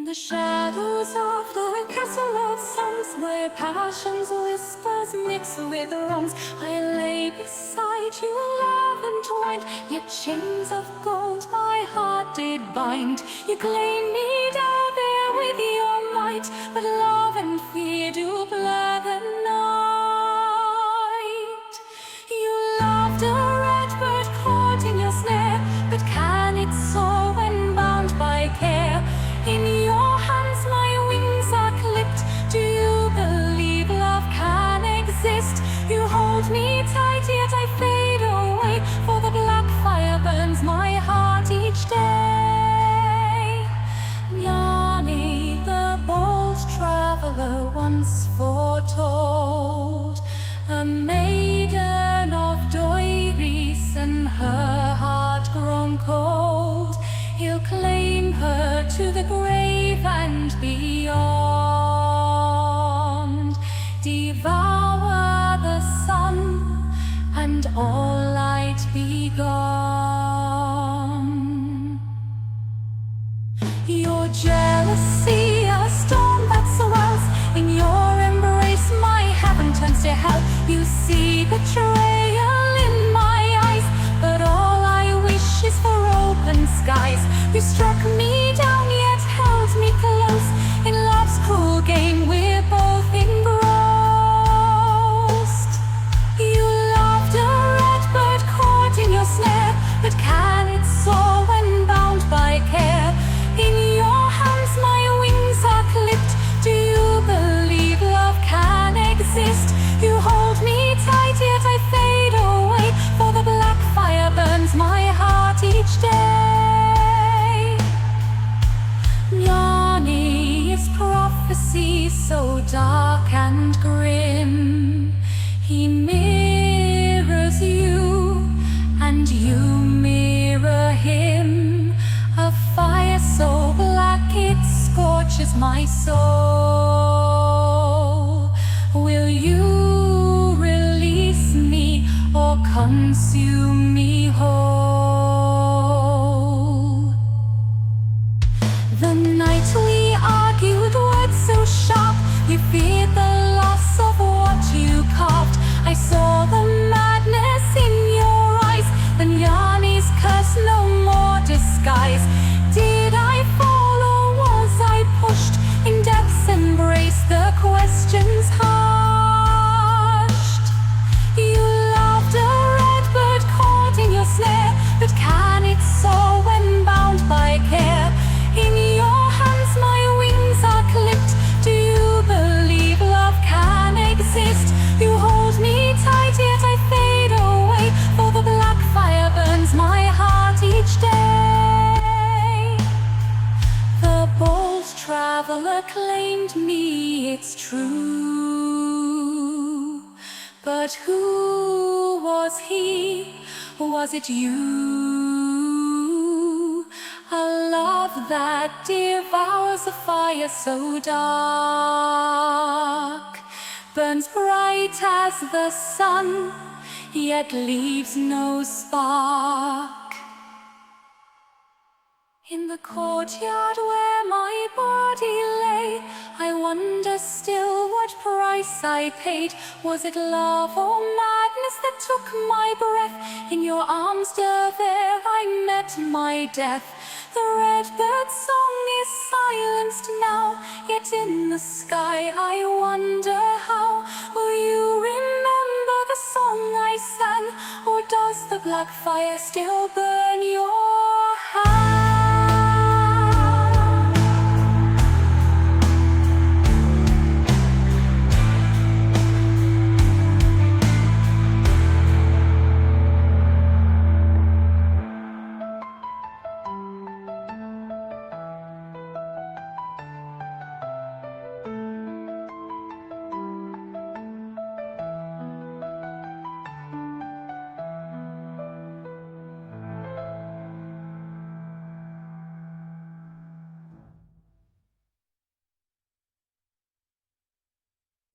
the shadows of the castle of songs, where passion's whispers mix with wrongs, I lay beside you, love entwined, yet chains of gold my heart did bind. You claim me Davair with your might, but love and fear do blur the night. You loved a red bird caught in your snare, but can it soar when bound by care? In your hands my wings are clipped. Do you believe love can exist? You hold me tight, yet I fade away, for the black fire burns my heart each day. Âñâne, the bold traveler, once foretold, a maiden of Doirrisin, her heart grown cold. He'll claim her to the grave and beyond, devour the sun, and all light be gone. Your jealousy, a storm that swells, in your embrace my heaven turns to hell. You see betrayal in my eyes, but all I wish is for open skies. You struck me down, yet held me close. In love's cruel game we're both engrossed. You loved a red bird caught in your snare, but can it soar when bound by care? In your hands my wings are clipped. Do you believe love can exist? You hold me tight, yet I fade away, for the black fire burns my heart each day. Âñâne, is prophecy so dark and grim? He mirrors you, and you mirror him. A fire so black it scorches my soul. Will you release me, or consume me whole? The night we argued, words so sharp, you feared the loss of what you carved. I saw the madness in your eyes, Âñâne's curse no more disguise. Did I fall, or was I pushed? In death's embrace the questions hushed. You loved a red bird caught in your snare, but can it soar when bound by care? In your hands my wings are clipped. Do you believe love can exist? You hold me tight, yet I fade away, for the black fire burns my heart each day. The bold traveler claimed me, it's true, but who was he? Was it you? A love that devours, a fire so dark, burns bright as the sun, yet leaves no spark. In the courtyard where my body lay, I wonder still what price I paid. Was it love or madness that took my breath? In your arms, Davair, I met my death. The red bird song is silenced now, yet in the sky I wonder how. Will you remember the song I sang, or does the black fire still burn your